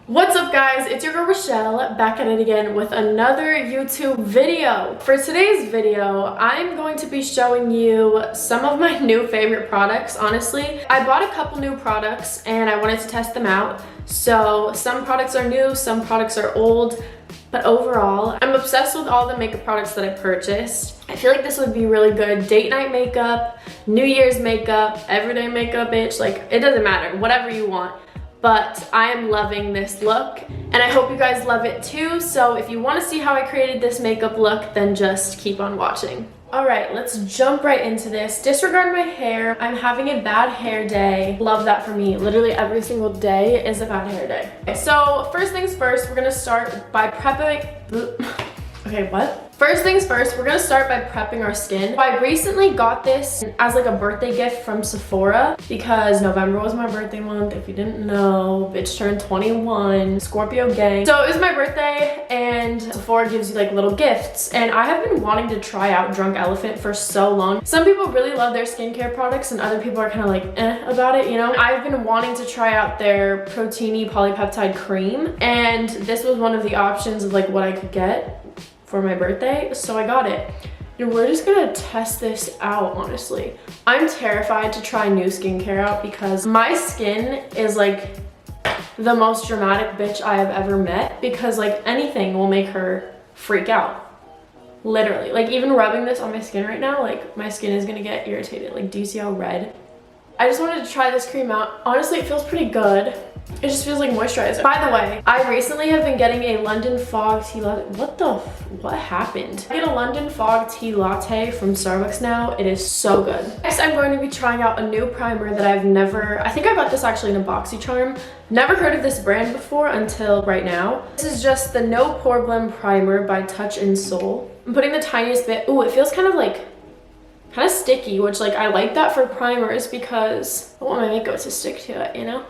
What's up guys, it's your girl Rochelle back at it again with another YouTube video. For today's video, I'm going to be showing you some of my new favorite products, honestly. I bought a couple new products and I wanted to test them out. So some products are new, some products are old, but overall, I'm obsessed with all the makeup products that I purchased. I feel like this would be really good date night makeup, New Year's makeup, everyday makeup, bitch. Like, it doesn't matter, whatever you want. But I am loving this look and I hope you guys love it too. So if you want to see how I created this makeup look, then just keep on watching. All right, let's jump right into this. Disregard my hair. I'm having a bad hair day. Love that for me. Literally every single day is a bad hair day. Okay, so first things first, we're gonna start by prepping. Okay, what? First things first, we're gonna start by prepping our skin. I recently got this as like a birthday gift from Sephora because November was my birthday month. If you didn't know, bitch turned 21, Scorpio gang. So it was my birthday and Sephora gives you like little gifts. And I have been wanting to try out Drunk Elephant for so long. Some people really love their skincare products and other people are kind of like about it, you know? I've been wanting to try out their Proteiny Polypeptide Cream and this was one of the options of like what I could get for my birthday, so I got it. And we're just gonna test this out, honestly. I'm terrified to try new skincare out because my skin is like the most dramatic bitch I have ever met because like anything will make her freak out. Literally, like even rubbing this on my skin right now, like my skin is gonna get irritated. Like, do you see how red? I just wanted to try this cream out. Honestly, it feels pretty good. It just feels like moisturizer. By the way, I recently have been getting a London Fog tea latte. What happened? I get a London Fog tea latte from Starbucks now. It is so good. Next, I'm going to be trying out a new primer that I've never, I think I got this actually in a BoxyCharm. Never heard of this brand before until right now. This is just the No Pore Blend Primer by Touch in Soul. I'm putting the tiniest bit. Ooh, it feels kind of sticky, which like I like that for primers because I want my makeup to stick to it, you know?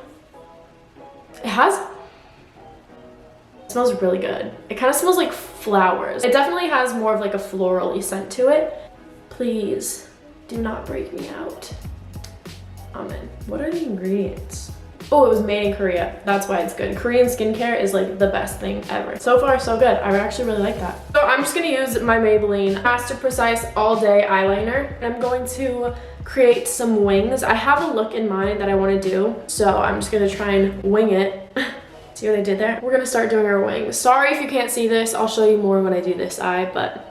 It smells really good. It kind of smells like flowers. It definitely has more of like a floral-y scent to it. Please do not break me out. Amen. What are the ingredients? Oh, it was made in Korea. That's why it's good. Korean skincare is like the best thing ever. So far, so good. I actually really like that. So I'm just gonna use my Maybelline Master Precise All Day Eyeliner. And I'm going to create some wings. I have a look in mind that I wanna do. So I'm just gonna try and wing it. See what I did there? We're gonna start doing our wings. Sorry if you can't see this. I'll show you more when I do this eye, but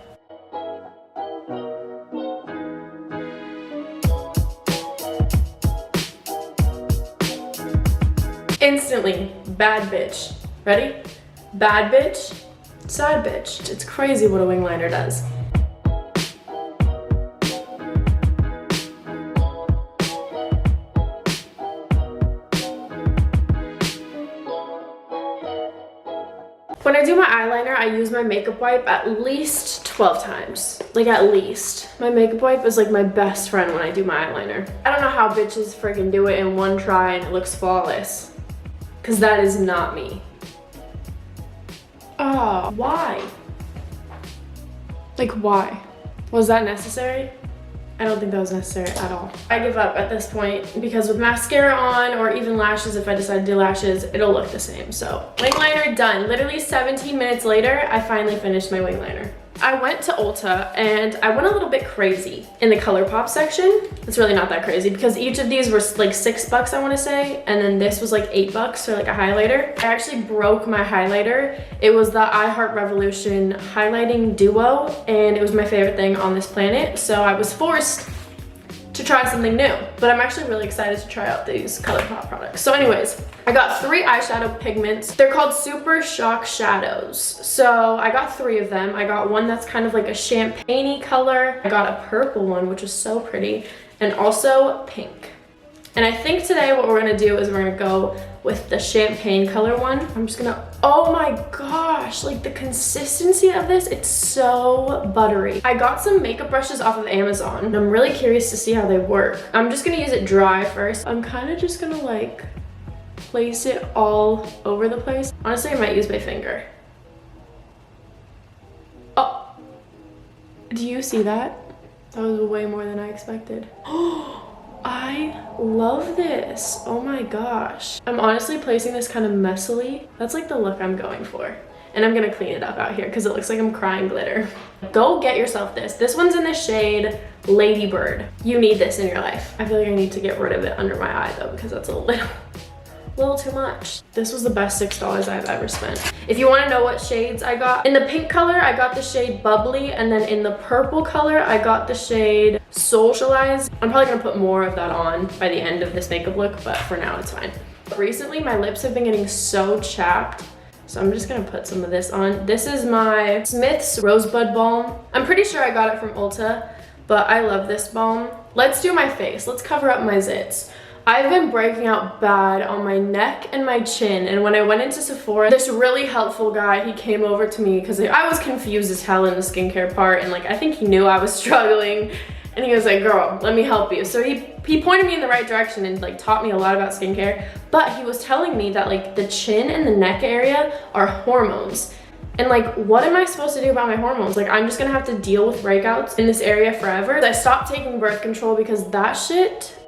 instantly, bad bitch. Ready? Bad bitch, sad bitch. It's crazy what a wing liner does. When I do my eyeliner, I use my makeup wipe at least 12 times. Like, at least. My makeup wipe is like my best friend when I do my eyeliner. I don't know how bitches freaking do it in one try and it looks flawless. Because that is not me. Oh, why? Like, why? Was that necessary? I don't think that was necessary at all. I give up at this point because with mascara on or even lashes, if I decide to do lashes, it'll look the same. So wing liner done. Literally 17 minutes later, I finally finished my wing liner. I went to Ulta and I went a little bit crazy in the ColourPop section. It's really not that crazy because each of these were like $6, I want to say, and then this was like $8 for like a highlighter. I actually broke my highlighter. It was the I Heart Revolution Highlighting Duo and it was my favorite thing on this planet, so I was forced to try something new. But I'm actually really excited to try out these ColourPop products. So anyways, I got 3 eyeshadow pigments. They're called Super Shock Shadows. So I got 3 of them. I got one that's kind of like a champagne-y color. I got a purple one, which was so pretty, and also pink. And I think today what we're gonna do is we're gonna go with the champagne color one. I'm just gonna, oh my gosh, like the consistency of this, it's so buttery. I got some makeup brushes off of Amazon and I'm really curious to see how they work. I'm just gonna use it dry first. I'm kind of just gonna like place it all over the place. Honestly, I might use my finger. Oh, do you see that? That was way more than I expected. I love this. Oh my gosh. I'm honestly placing this kind of messily. That's like the look I'm going for. And I'm gonna clean it up out here because it looks like I'm crying glitter. Go get yourself this. This one's in the shade Ladybird. You need this in your life. I feel like I need to get rid of it under my eye though because that's a little too much. This was the best $6 I've ever spent. If you want to know what shades I got, in the pink color I got the shade Bubbly, and then in the purple color I got the shade Socialize. I'm probably gonna put more of that on by the end of this makeup look, but for now it's fine. Recently my lips have been getting so chapped, so I'm just gonna put some of this on. This is my Smith's Rosebud Balm. I'm pretty sure I got it from Ulta, but I love this balm. Let's do my face. Let's cover up my zits. I've been breaking out bad on my neck and my chin, and when I went into Sephora, this really helpful guy, he came over to me because I was confused as hell in the skincare part, and like I think he knew I was struggling, and he was like, girl, let me help you. So he pointed me in the right direction and like taught me a lot about skincare, but he was telling me that like the chin and the neck area are hormones. And like, what am I supposed to do about my hormones? Like, I'm just gonna have to deal with breakouts in this area forever. I stopped taking birth control because that shit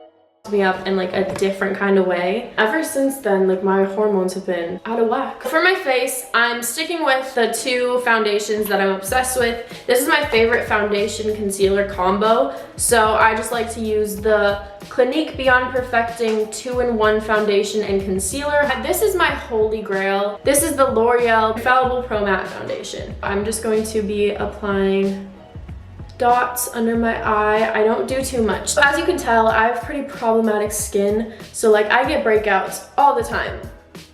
me up in like a different kind of way. Ever since then, like my hormones have been out of whack. For my face, I'm sticking with the two foundations that I'm obsessed with. This is my favorite foundation concealer combo. So I just like to use the Clinique Beyond Perfecting 2-in-1 foundation and concealer. This is my holy grail. This is the L'Oreal Infallible Pro Matte Foundation. I'm just going to be applying dots under my eye. I don't do too much. So as you can tell, I have pretty problematic skin. So like I get breakouts all the time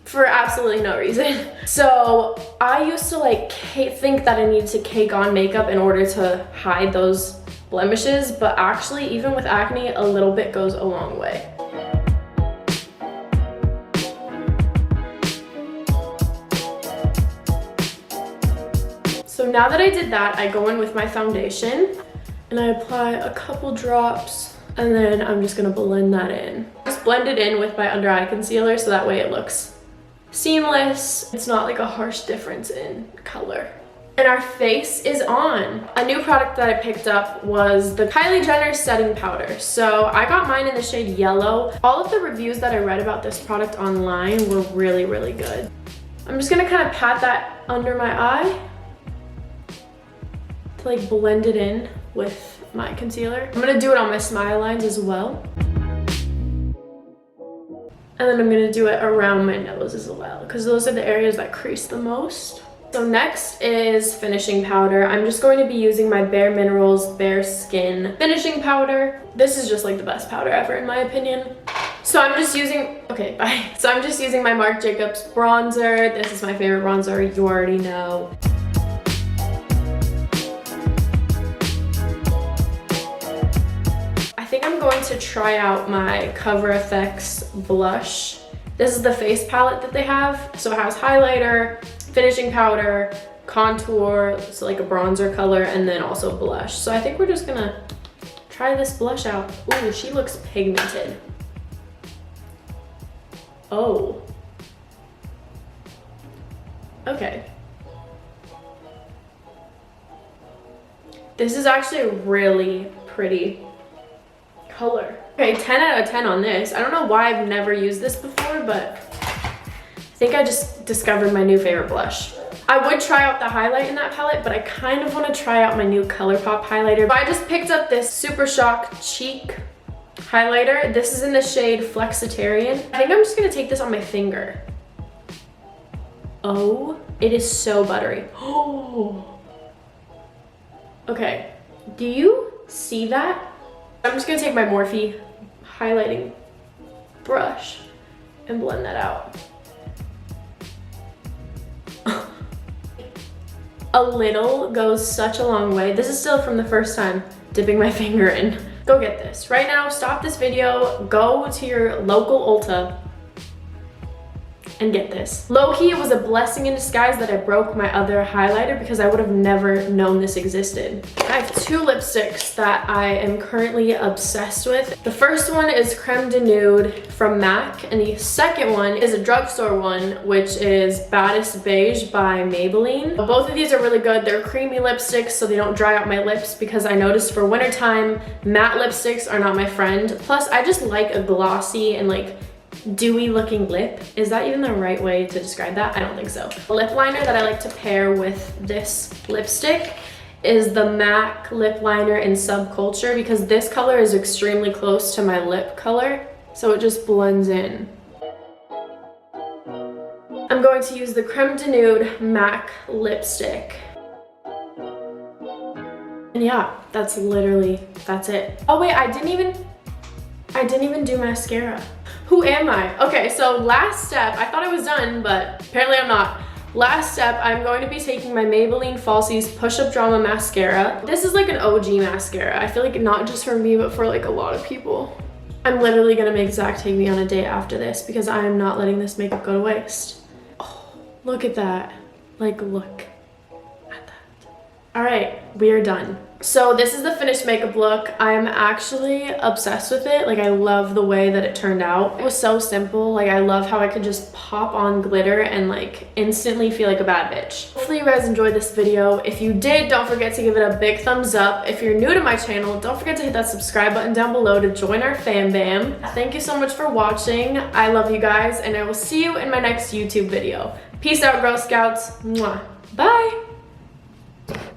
for absolutely no reason. So I used to like think that I needed to cake on makeup in order to hide those blemishes, but actually even with acne, a little bit goes a long way. So now that I did that, I go in with my foundation and I apply a couple drops, and then I'm just gonna blend that in. Just blend it in with my under eye concealer so that way it looks seamless. It's not like a harsh difference in color. And our face is on. A new product that I picked up was the Kylie Jenner setting powder. So I got mine in the shade Yellow. All of the reviews that I read about this product online were really, really good. I'm just gonna kind of pat that under my eye to like blend it in with my concealer. I'm gonna do it on my smile lines as well. And then I'm gonna do it around my nose as well, because those are the areas that crease the most. So next is finishing powder. I'm just going to be using my Bare Minerals Bare Skin finishing powder. This is just like the best powder ever in my opinion. So I'm just using, okay, bye. So I'm just using my Marc Jacobs bronzer. This is my favorite bronzer, you already know. I think I'm going to try out my Cover FX blush. This is the face palette that they have. So it has highlighter, finishing powder, contour, so like a bronzer color, and then also blush. So I think we're just gonna try this blush out. Ooh, she looks pigmented. Oh. Okay. This is actually a really pretty color. Okay, 10 out of 10 on this. I don't know why I've never used this before, but I think I just discovered my new favorite blush. I would try out the highlight in that palette, but I kind of want to try out my new ColourPop highlighter. So I just picked up this Super Shock Cheek highlighter. This is in the shade Flexitarian. I think I'm just gonna take this on my finger. Oh, it is so buttery. Oh. Okay, do you see that? I'm just gonna take my Morphe highlighting brush and blend that out. A little goes such a long way. This is still from the first time dipping my finger in. Go get this. Right now, stop this video, go to your local Ulta And get this. Low-key, it was a blessing in disguise that I broke my other highlighter because I would have never known this existed. I have two lipsticks that I am currently obsessed with. The first one is Creme de Nude from MAC, and the second one is a drugstore one, which is Baddest Beige by Maybelline. Both of these are really good. They're creamy lipsticks, so they don't dry out my lips, because I noticed for wintertime, matte lipsticks are not my friend. Plus, I just like a glossy and like dewy looking lip. Is that even the right way to describe that? I don't think so. The lip liner that I like to pair with this lipstick is the MAC lip liner in Subculture, because this color is extremely close to my lip color, so it just blends in. I'm going to use the Creme de Nude MAC lipstick. And yeah, that's it. Oh wait, I didn't even do mascara. Who am I? Okay, so last step, I thought I was done, but apparently I'm not. Last step, I'm going to be taking my Maybelline Falsies Push-Up Drama Mascara. This is like an OG mascara. I feel like not just for me, but for like a lot of people. I'm literally gonna make Zach take me on a date after this, because I am not letting this makeup go to waste. Oh, look at that. Like, look at that. All right, we are done. So this is the finished makeup look. I'm actually obsessed with it. Like, I love the way that it turned out. It was so simple. Like, I love how I could just pop on glitter and like instantly feel like a bad bitch. Hopefully you guys enjoyed this video. If you did, don't forget to give it a big thumbs up. If you're new to my channel, don't forget to hit that subscribe button down below to join our fam bam. Thank you so much for watching. I love you guys, and I will see you in my next YouTube video. Peace out, Girl Scouts. Mwah. Bye.